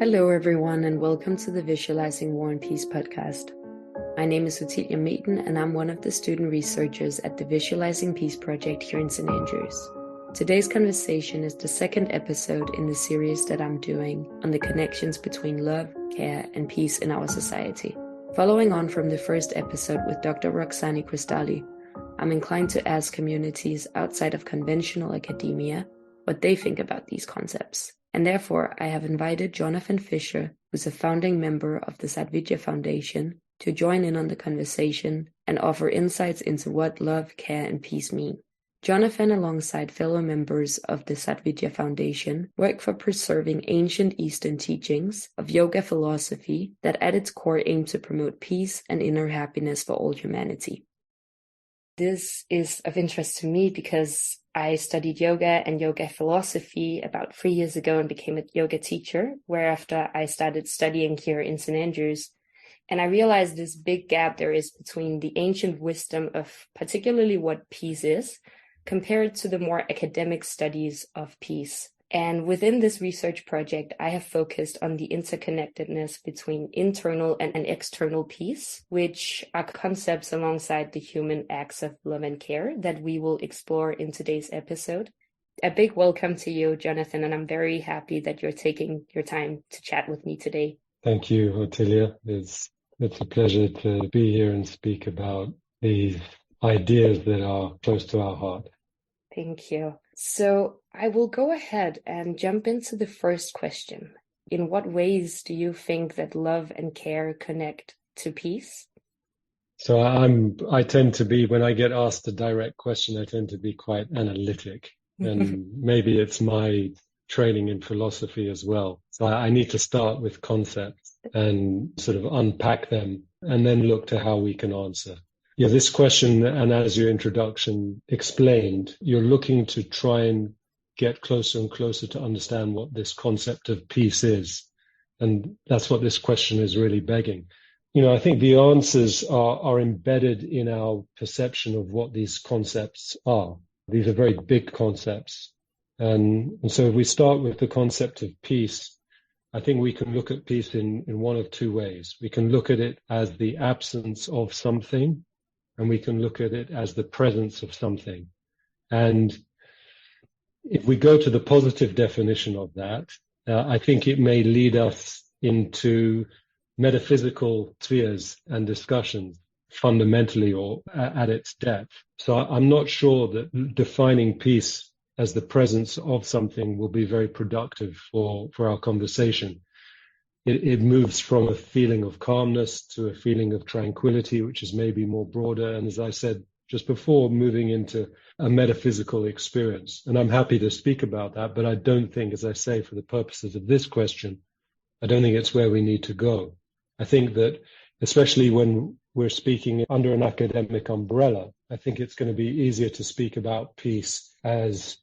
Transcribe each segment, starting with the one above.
Hello, everyone, and welcome to the Visualizing War and Peace podcast. My name is Otilia Meden, and I'm one of the student researchers at the Visualizing Peace project here in St. Andrews. Today's conversation is the second episode in the series that I'm doing on the connections between love, care, and peace in our society. Following on from the first episode with Dr. Roxani Cristalli, I'm inclined to ask communities outside of conventional academia what they think about these concepts. And therefore, I have invited Jonathan Fisher, who's a founding member of the Sadvidya Foundation, to join in on the conversation and offer insights into what love, care, and peace mean. Jonathan, alongside fellow members of the Sadvidya Foundation, work for preserving ancient Eastern teachings of yoga philosophy that at its core aim to promote peace and inner happiness for all humanity. This is of interest to me because I studied yoga and yoga philosophy about 3 years ago and became a yoga teacher, whereafter I started studying here in St. Andrews. And I realized this big gap there is between the ancient wisdom of particularly what peace is, compared to the more academic studies of peace. And within this research project, I have focused on the interconnectedness between internal and external peace, which are concepts alongside the human acts of love and care that we will explore in today's episode. A big welcome to you, Jonathan, and I'm very happy that you're taking your time to chat with me today. Thank you, Otilia. It's a pleasure to be here and speak about these ideas that are close to our heart. Thank you. So I will go ahead and jump into the first question. In what ways do you think that love and care connect to peace? So I tend to be, when I get asked a direct question, I tend to be quite analytic. And maybe it's my training in philosophy as well. So I need to start with concepts and sort of unpack them and then look to how we can answer. Yeah, this question, and as your introduction explained, you're looking to try and get closer and closer to understand what this concept of peace is. And that's what this question is really begging. I think the answers are embedded in our perception of what these concepts are. These are very big concepts. And so if we start with the concept of peace, I think we can look at peace in one of two ways. We can look at it as the absence of something, and we can look at it as the presence of something. And if we go to the positive definition of that, I think it may lead us into metaphysical spheres and discussions fundamentally or at its depth. So I'm not sure that defining peace as the presence of something will be very productive for our conversation. It moves from a feeling of calmness to a feeling of tranquility, which is maybe more broader. And as I said just before, moving into a metaphysical experience. And I'm happy to speak about that, but I don't think, as I say, for the purposes of this question, I don't think it's where we need to go. I think that, especially when we're speaking under an academic umbrella, I think it's going to be easier to speak about peace as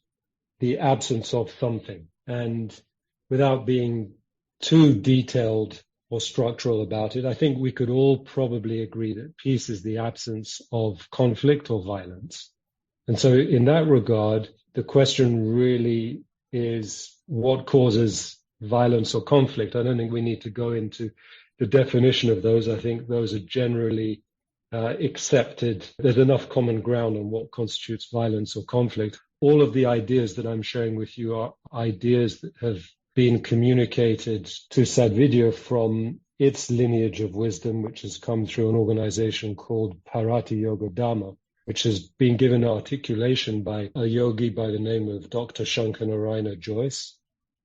the absence of something. And without being too detailed or structural about it, I think we could all probably agree that peace is the absence of conflict or violence. And so in that regard, the question really is what causes violence or conflict. I don't think we need to go into the definition of those. I think those are generally accepted. There's enough common ground on what constitutes violence or conflict. All of the ideas that I'm sharing with you are ideas that have been communicated to Sadvidya from its lineage of wisdom, which has come through an organization called Parati Yoga Dharma, which has been given articulation by a yogi by the name of Dr. Shankarnarayana Joyce,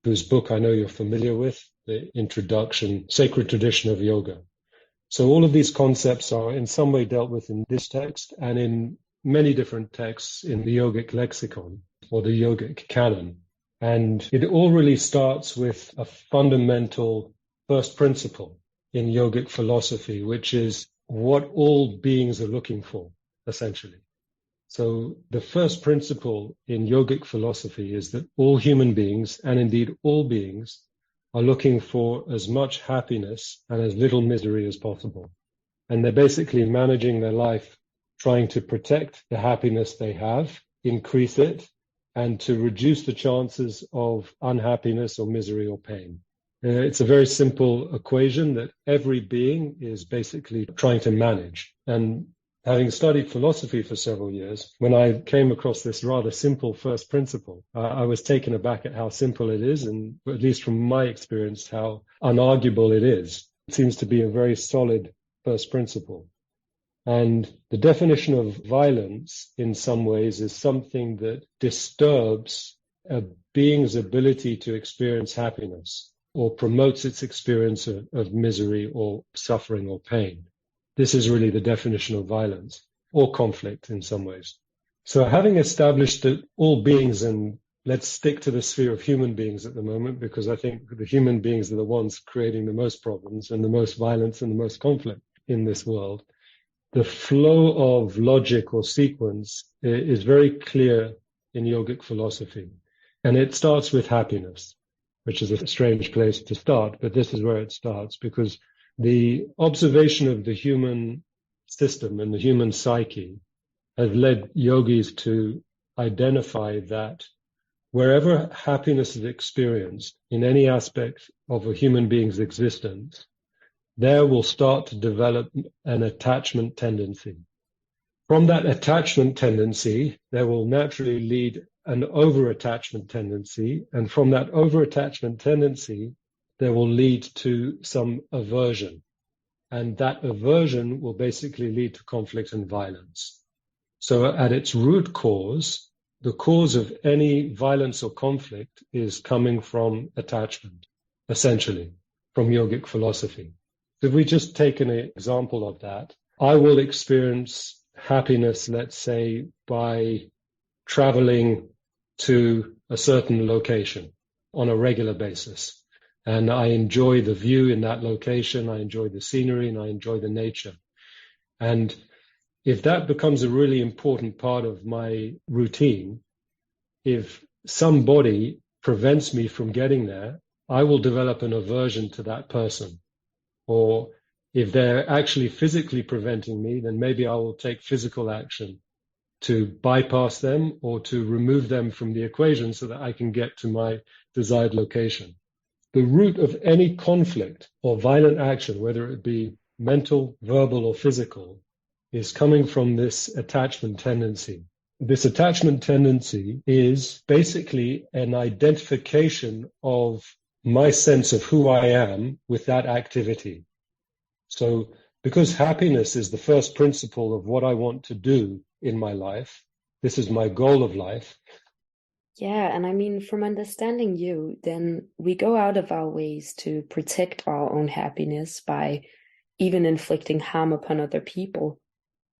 whose book I know you're familiar with, The Introduction, Sacred Tradition of Yoga. So all of these concepts are in some way dealt with in this text and in many different texts in the yogic lexicon or the yogic canon. And it all really starts with a fundamental first principle in yogic philosophy, which is what all beings are looking for, essentially. So the first principle in yogic philosophy is that all human beings, and indeed all beings, are looking for as much happiness and as little misery as possible. And they're basically managing their life, trying to protect the happiness they have, increase it, and to reduce the chances of unhappiness or misery or pain. It's a very simple equation that every being is basically trying to manage. And having studied philosophy for several years, when I came across this rather simple first principle, I was taken aback at how simple it is, and at least from my experience, how unarguable it is. It seems to be a very solid first principle. And the definition of violence, in some ways, is something that disturbs a being's ability to experience happiness or promotes its experience of misery or suffering or pain. This is really the definition of violence or conflict in some ways. So having established that all beings, and let's stick to the sphere of human beings at the moment, because I think the human beings are the ones creating the most problems and the most violence and the most conflict in this world. The flow of logic or sequence is very clear in yogic philosophy. And it starts with happiness, which is a strange place to start, but this is where it starts, because the observation of the human system and the human psyche has led yogis to identify that wherever happiness is experienced in any aspect of a human being's existence, there will start to develop an attachment tendency. From that attachment tendency, there will naturally lead an over-attachment tendency, and from that over-attachment tendency, there will lead to some aversion. And that aversion will basically lead to conflict and violence. So at its root cause, the cause of any violence or conflict is coming from attachment, essentially, from yogic philosophy. If we just take an example of that, I will experience happiness, let's say, by traveling to a certain location on a regular basis. And I enjoy the view in that location, I enjoy the scenery, and I enjoy the nature. And if that becomes a really important part of my routine, if somebody prevents me from getting there, I will develop an aversion to that person. Or if they're actually physically preventing me, then maybe I will take physical action to bypass them or to remove them from the equation so that I can get to my desired location. The root of any conflict or violent action, whether it be mental, verbal, or physical, is coming from this attachment tendency. This attachment tendency is basically an identification of my sense of who I am with that activity. So because happiness is the first principle of what I want to do in my life, this is my goal of life. Yeah, and I mean, from understanding you, then we go out of our ways to protect our own happiness by even inflicting harm upon other people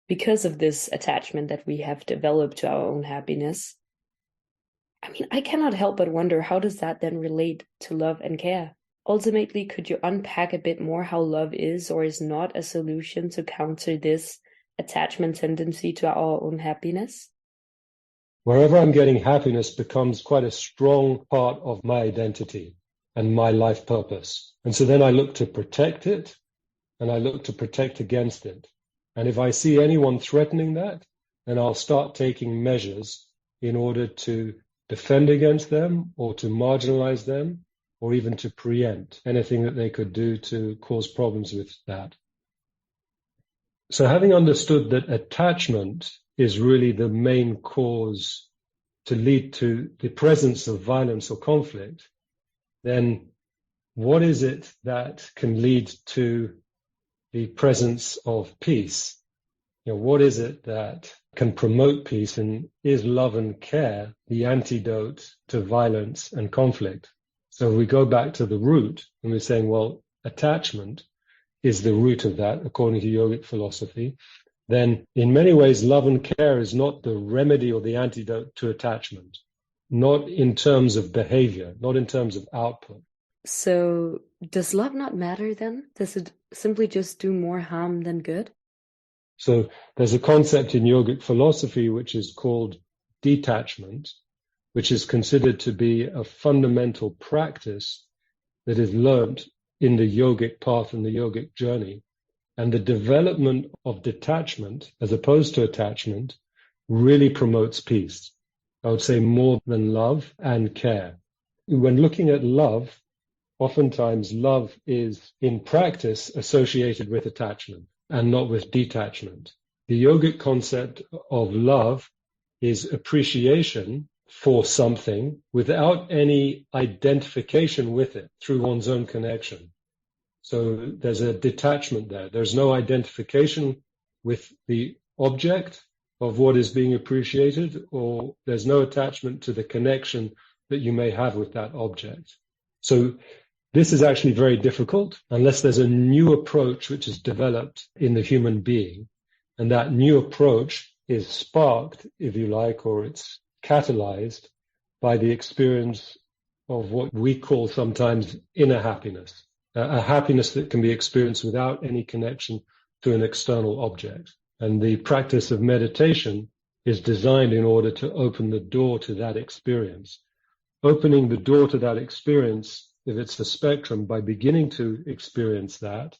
because of this attachment that we have developed to our own happiness. I mean, I cannot help but wonder, how does that then relate to love and care? Ultimately, could you unpack a bit more how love is or is not a solution to counter this attachment tendency to our own happiness? Wherever I'm getting happiness becomes quite a strong part of my identity and my life purpose. And so then I look to protect it and I look to protect against it. And if I see anyone threatening that, then I'll start taking measures in order to defend against them or to marginalize them or even to preempt anything that they could do to cause problems with that. So having understood that attachment is really the main cause to lead to the presence of violence or conflict, then what is it that can lead to the presence of peace? What is it that can promote peace, and is love and care the antidote to violence and conflict? So we go back to the root and we're saying, well, attachment is the root of that, according to yogic philosophy. Then in many ways, love and care is not the remedy or the antidote to attachment, not in terms of behavior, not in terms of output. So does love not matter then? Does it simply just do more harm than good? So there's a concept in yogic philosophy which is called detachment, which is considered to be a fundamental practice that is learnt in the yogic path and the yogic journey. And the development of detachment, as opposed to attachment, really promotes peace. I would say more than love and care. When looking at love, oftentimes love is in practice associated with attachment and not with detachment. The yogic concept of love is appreciation for something without any identification with it through one's own connection. So there's a detachment there. There's no identification with the object of what is being appreciated, or there's no attachment to the connection that you may have with that object. So this is actually very difficult unless there's a new approach which is developed in the human being. And that new approach is sparked, if you like, or it's catalyzed by the experience of what we call sometimes inner happiness, a happiness that can be experienced without any connection to an external object. And the practice of meditation is designed in order to open the door to that experience. Opening the door to that experience, if it's the spectrum, by beginning to experience that,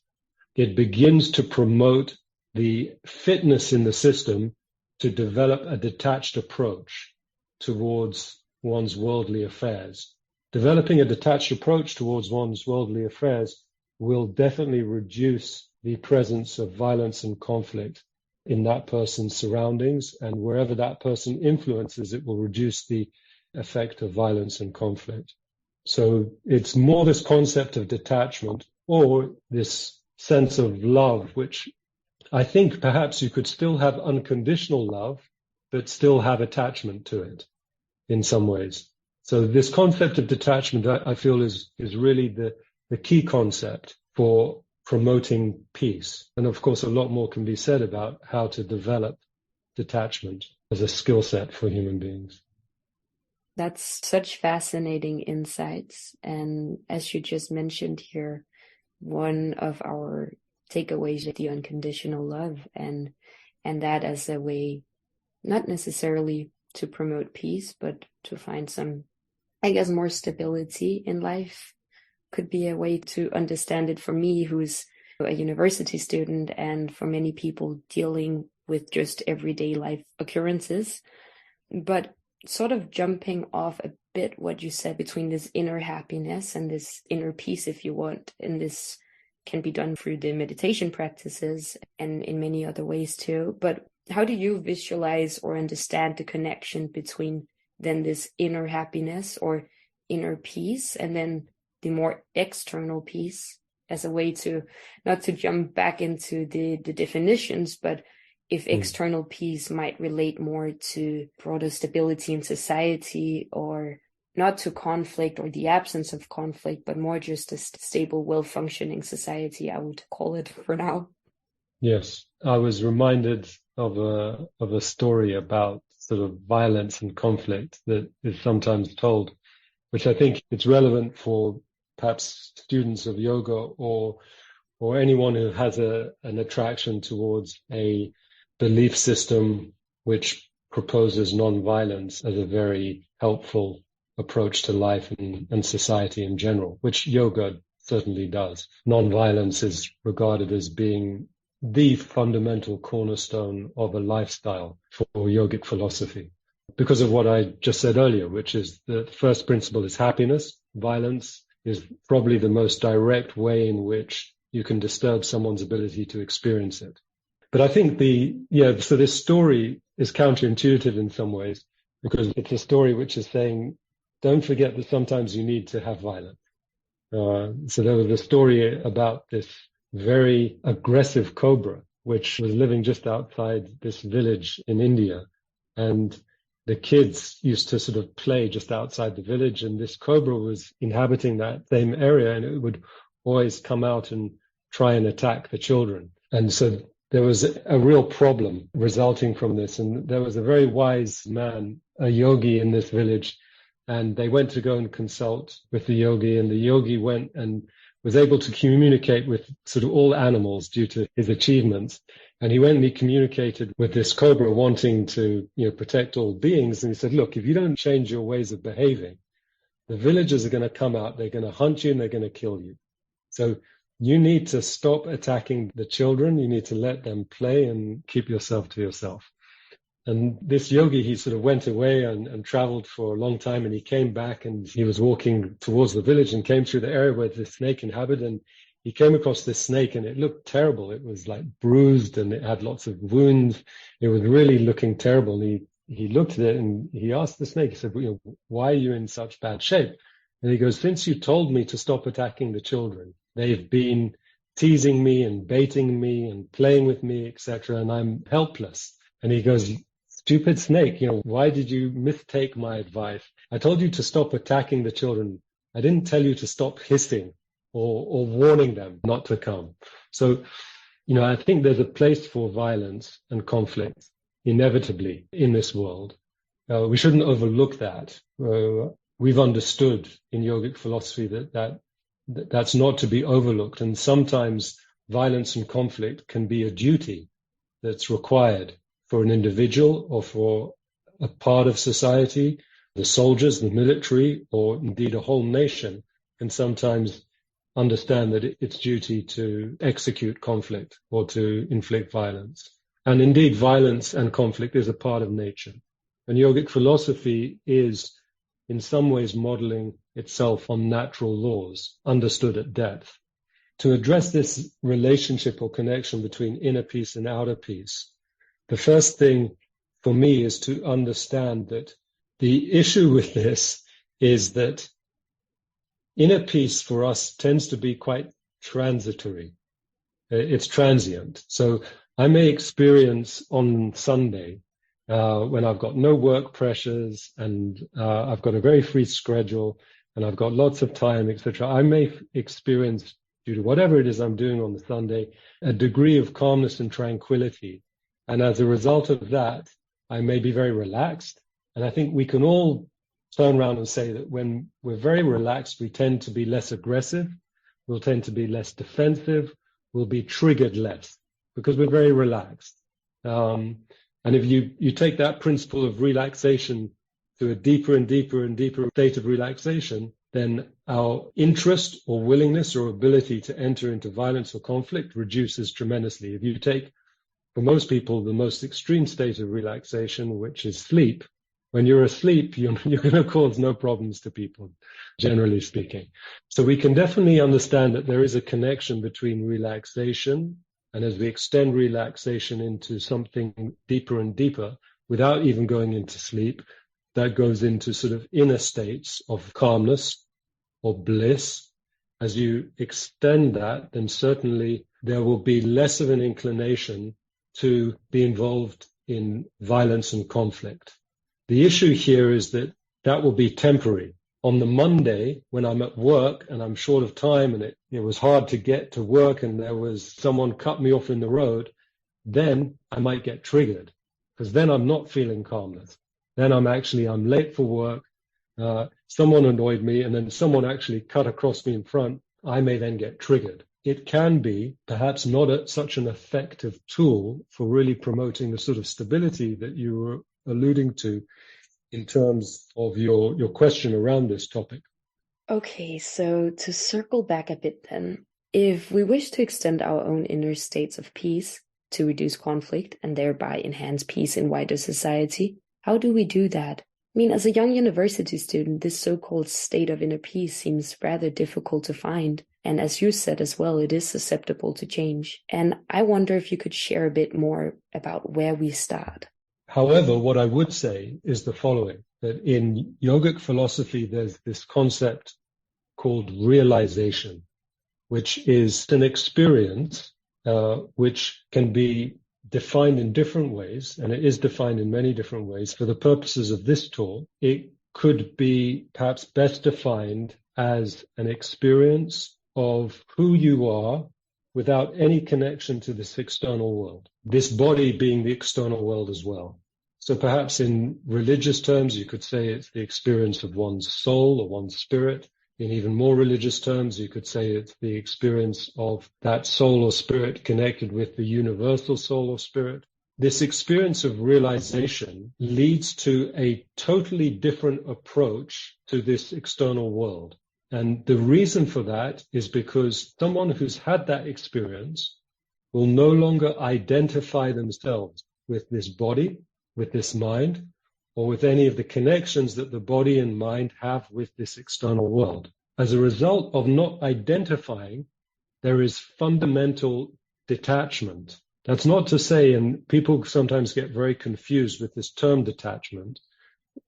it begins to promote the fitness in the system to develop a detached approach towards one's worldly affairs. Developing a detached approach towards one's worldly affairs will definitely reduce the presence of violence and conflict in that person's surroundings, and wherever that person influences, it will reduce the effect of violence and conflict. So it's more this concept of detachment, or this sense of love, which I think perhaps you could still have unconditional love, but still have attachment to it in some ways. So this concept of detachment, I feel, is really the key concept for promoting peace. And of course, a lot more can be said about how to develop detachment as a skill set for human beings. That's such fascinating insights. And as you just mentioned here, one of our takeaways is the unconditional love, and that as a way, not necessarily to promote peace, but to find some, I guess, more stability in life could be a way to understand it for me, who's a university student, and for many people dealing with just everyday life occurrences. But sort of jumping off a bit what you said between this inner happiness and this inner peace, if you want, and this can be done through the meditation practices and in many other ways too. But how do you visualize or understand the connection between then this inner happiness or inner peace and then the more external peace, as a way to, not to jump back into the definitions, but if external peace might relate more to broader stability in society, or not to conflict or the absence of conflict, but more just a stable, well-functioning society, I would call it for now. Yes, I was reminded of a story about sort of violence and conflict that is sometimes told, which I think it's relevant for perhaps students of yoga or anyone who has an attraction towards a belief system which proposes non-violence as a very helpful approach to life and society in general, which yoga certainly does. Non-violence is regarded as being the fundamental cornerstone of a lifestyle for yogic philosophy, because of what I just said earlier, which is the first principle is happiness. Violence is probably the most direct way in which you can disturb someone's ability to experience it. But I think so this story is counterintuitive in some ways, because it's a story which is saying, don't forget that sometimes you need to have violence. So there was a story about this very aggressive cobra, which was living just outside this village in India. And the kids used to sort of play just outside the village, and this cobra was inhabiting that same area, and it would always come out and try and attack the children. And so there was a real problem resulting from this. And there was a very wise man, a yogi in this village, and they went to go and consult with the yogi, and the yogi went and was able to communicate with sort of all animals due to his achievements. And he went and he communicated with this cobra wanting to, protect all beings. And he said, look, if you don't change your ways of behaving, the villagers are going to come out, they're going to hunt you, and they're going to kill you. So you need to stop attacking the children. You need to let them play and keep yourself to yourself. And this yogi, he sort of went away and traveled for a long time, and he came back and he was walking towards the village and came through the area where the snake inhabited, and he came across this snake and it looked terrible. It was like bruised and it had lots of wounds. It was really looking terrible. And he looked at it and he asked the snake, he said, why are you in such bad shape? And he goes, since you told me to stop attacking the children, they've been teasing me and baiting me and playing with me, etc., and I'm helpless. And he goes, stupid snake, why did you mistake my advice? I told you to stop attacking the children. I didn't tell you to stop hissing or warning them not to come. So, I think there's a place for violence and conflict inevitably in this world. We shouldn't overlook that. We've understood in yogic philosophy that's not to be overlooked. And sometimes violence and conflict can be a duty that's required for an individual or for a part of society. The soldiers, the military, or indeed a whole nation can sometimes understand that it's duty to execute conflict or to inflict violence. And indeed, violence and conflict is a part of nature. And yogic philosophy is in some ways modeling itself on natural laws, understood at depth. To address this relationship or connection between inner peace and outer peace, the first thing for me is to understand that the issue with this is that inner peace for us tends to be quite transitory. It's transient. So I may experience on Sunday, when I've got no work pressures and I've got a very free schedule and I've got lots of time, etc., I may experience, due to whatever it is I'm doing on the Sunday, a degree of calmness and tranquility. And as a result of that, I may be very relaxed. And I think we can all turn around and say that when we're very relaxed, we tend to be less aggressive, we'll tend to be less defensive, we'll be triggered less because we're very relaxed. And if you take that principle of relaxation to a deeper and deeper and deeper state of relaxation, then our interest or willingness or ability to enter into violence or conflict reduces tremendously. If you take, for most people, the most extreme state of relaxation, which is sleep, when you're asleep, you're going to cause no problems to people, generally speaking. So we can definitely understand that there is a connection between relaxation, and as we extend relaxation into something deeper and deeper, without even going into sleep, that goes into sort of inner states of calmness or bliss. As you extend that, then certainly there will be less of an inclination to be involved in violence and conflict. The issue here is that will be temporary. On the Monday, when I'm at work and I'm short of time and it was hard to get to work and there was someone cut me off in the road, then I might get triggered because then I'm not feeling calmness. Then I'm late for work, someone annoyed me and then someone actually cut across me in front. I may then get triggered. It can be perhaps not such an effective tool for really promoting the sort of stability that you were alluding to in terms of your question around this topic. Okay, so to circle back a bit then, if we wish to extend our own inner states of peace to reduce conflict and thereby enhance peace in wider society, how do we do that? I mean, as a young university student, this so-called state of inner peace seems rather difficult to find. And as you said as well, it is susceptible to change. And I wonder if you could share a bit more about where we start. However, what I would say is the following, that in yogic philosophy, there's this concept called realization, which is an experience which can be defined in different ways, and it is defined in many different ways. For the purposes of this talk, it could be perhaps best defined as an experience of who you are without any connection to this external world, this body being the external world as well. So perhaps in religious terms, you could say it's the experience of one's soul or one's spirit. In even more religious terms, you could say it's the experience of that soul or spirit connected with the universal soul or spirit. This experience of realization leads to a totally different approach to this external world. And the reason for that is because someone who's had that experience will no longer identify themselves with this body, with this mind or with any of the connections that the body and mind have with this external world. As a result of not identifying, there is fundamental detachment. That's not to say, and people sometimes get very confused with this term detachment,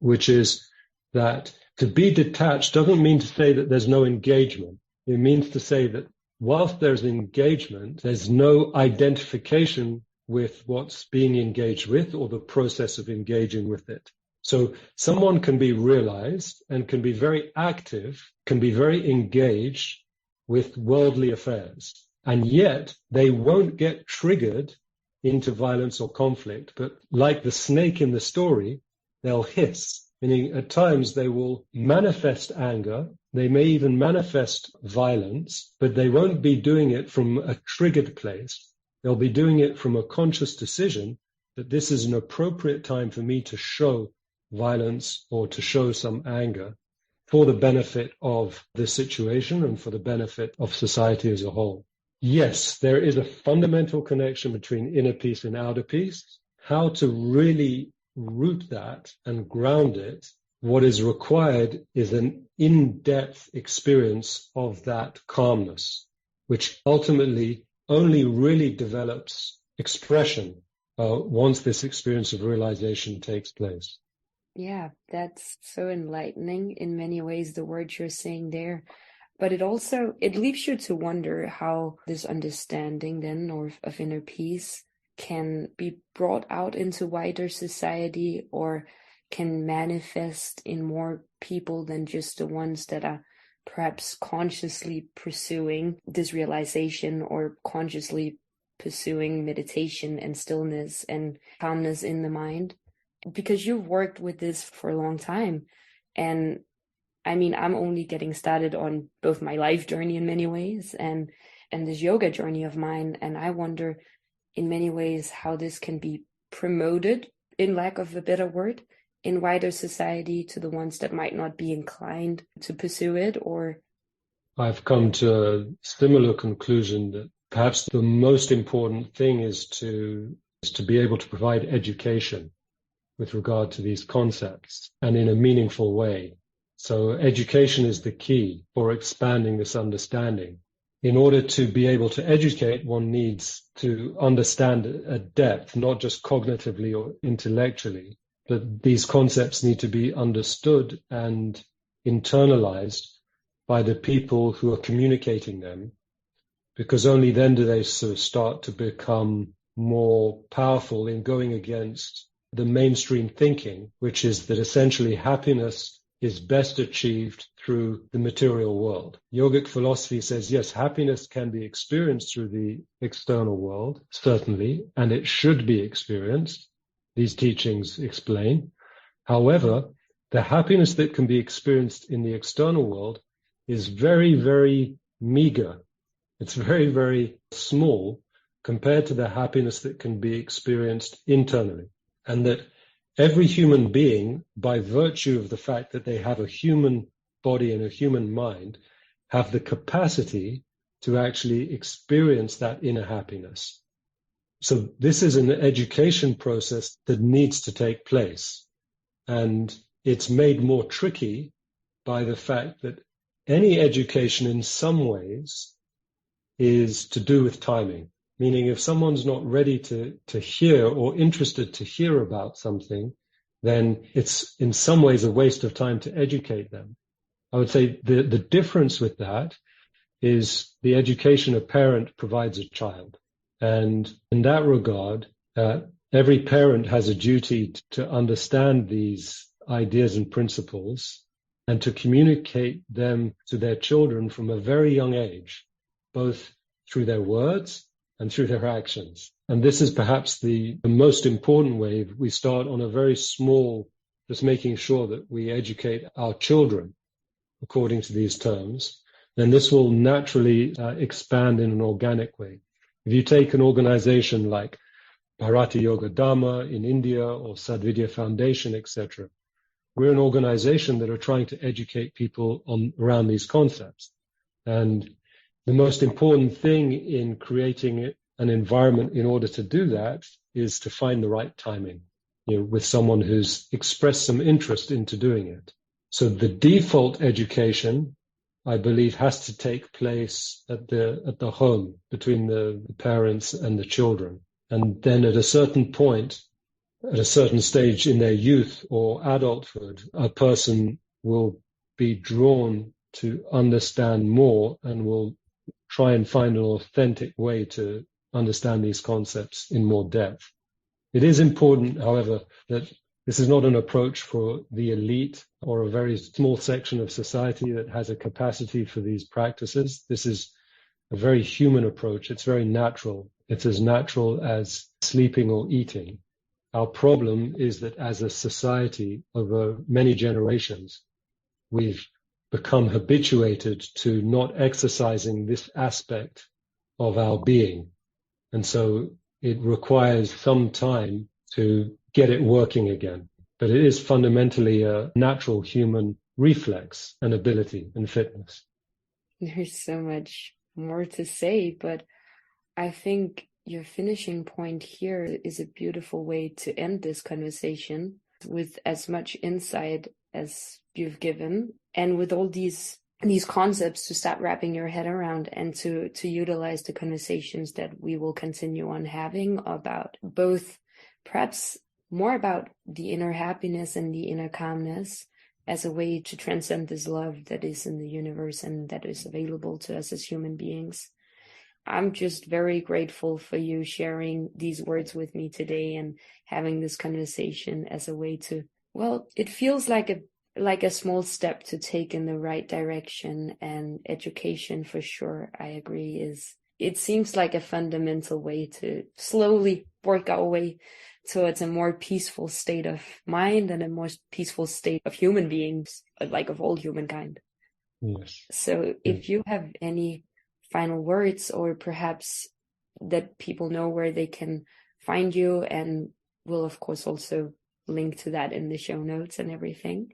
which is that to be detached doesn't mean to say that there's no engagement. It means to say that whilst there's engagement, there's no identification with what's being engaged with or the process of engaging with it. So someone can be realized and can be very active, can be very engaged with worldly affairs, and yet they won't get triggered into violence or conflict. But like the snake in the story, they'll hiss, meaning at times they will manifest anger, they may even manifest violence, but they won't be doing it from a triggered place. They'll be doing it from a conscious decision that this is an appropriate time for me to show violence or to show some anger for the benefit of the situation and for the benefit of society as a whole. Yes, there is a fundamental connection between inner peace and outer peace. How to really root that and ground it, what is required is an in-depth experience of that calmness, which ultimately only really develops expression once this experience of realization takes place. Yeah, that's so enlightening in many ways, the words you're saying there. But it leaves you to wonder how this understanding then of inner peace can be brought out into wider society or can manifest in more people than just the ones that are perhaps consciously pursuing this realization or consciously pursuing meditation and stillness and calmness in the mind. Because you've worked with this for a long time. And I mean, I'm only getting started on both my life journey in many ways and this yoga journey of mine. And I wonder in many ways how this can be promoted, in lack of a better word, in wider society to the ones that might not be inclined to pursue it. Or I've come to a similar conclusion that perhaps the most important thing is to be able to provide education with regard to these concepts and in a meaningful way. So education is the key for expanding this understanding. In order to be able to educate, one needs to understand at depth, not just cognitively or intellectually, but these concepts need to be understood and internalized by the people who are communicating them, because only then do they sort of start to become more powerful in going against the mainstream thinking, which is that essentially happiness is best achieved through the material world. Yogic philosophy says, yes, happiness can be experienced through the external world, certainly, and it should be experienced. These teachings explain. However, the happiness that can be experienced in the external world is very, very meager. It's very, very small compared to the happiness that can be experienced internally. And that every human being, by virtue of the fact that they have a human body and a human mind, have the capacity to actually experience that inner happiness. So this is an education process that needs to take place. And it's made more tricky by the fact that any education in some ways is to do with timing. Meaning if someone's not ready to hear or interested to hear about something, then it's in some ways a waste of time to educate them. I would say the difference with that is the education a parent provides a child. And in that regard, every parent has a duty to understand these ideas and principles and to communicate them to their children from a very young age, both through their words and through their actions. And this is perhaps the most important way. We start on a very small, just making sure that we educate our children according to these terms, then this will naturally expand in an organic way. If you take an organization like Bharati Yoga Dharma in India or Sadvidya Foundation, etc., we're an organization that are trying to educate people around these concepts. And the most important thing in creating an environment in order to do that is to find the right timing. with someone who's expressed some interest into doing it. So the default education, I believe, has to take place at the home between the parents and the children. And then at a certain point, at a certain stage in their youth or adulthood, a person will be drawn to understand more and will try and find an authentic way to understand these concepts in more depth. It is important, however, that this is not an approach for the elite or a very small section of society that has a capacity for these practices. This is a very human approach. It's very natural. It's as natural as sleeping or eating. Our problem is that as a society over many generations, we've become habituated to not exercising this aspect of our being. And so it requires some time to get it working again. But it is fundamentally a natural human reflex and ability and fitness. There's so much more to say, but I think your finishing point here is a beautiful way to end this conversation with as much insight as you've given, and with all these concepts to start wrapping your head around, and to utilize the conversations that we will continue on having about both, perhaps more about the inner happiness and the inner calmness as a way to transcend this love that is in the universe and that is available to us as human beings. I'm just very grateful for you sharing these words with me today and having this conversation as a way to, well, it feels like a small step to take in the right direction, and education for sure, I agree, it seems like a fundamental way to slowly work our way towards a more peaceful state of mind and a more peaceful state of human beings, like of all humankind. Yes. So if you have any final words, or perhaps that people know where they can find you, and we'll of course also link to that in the show notes and everything.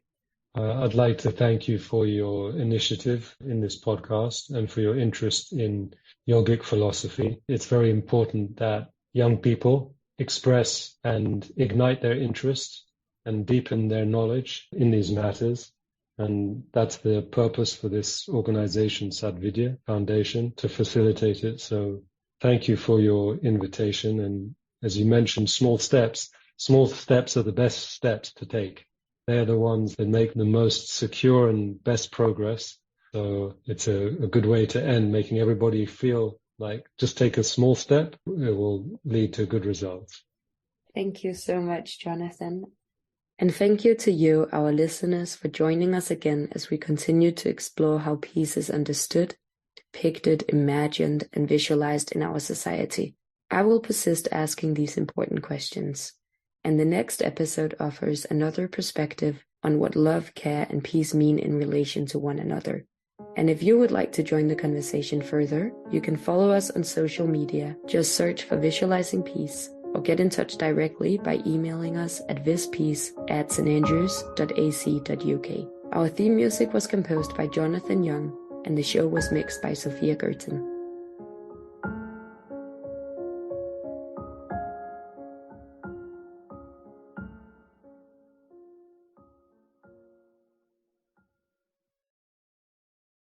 I'd like to thank you for your initiative in this podcast and for your interest in yogic philosophy. It's very important that young people express and ignite their interest and deepen their knowledge in these matters. And that's the purpose for this organization, Sadvidya Foundation, to facilitate it. So thank you for your invitation. And as you mentioned, small steps are the best steps to take. They're the ones that make the most secure and best progress. So it's a good way to end, making everybody feel like just take a small step. It will lead to good results. Thank you so much, Jonathan. And thank you to you, our listeners, for joining us again as we continue to explore how peace is understood, depicted, imagined, and visualized in our society. I will persist asking these important questions, and the next episode offers another perspective on what love, care, and peace mean in relation to one another. And if you would like to join the conversation further, you can follow us on social media. Just search for Visualizing Peace, or get in touch directly by emailing us at vispeace@standrews.ac.uk. Our theme music was composed by Jonathan Young, and the show was mixed by Sophia Gerten.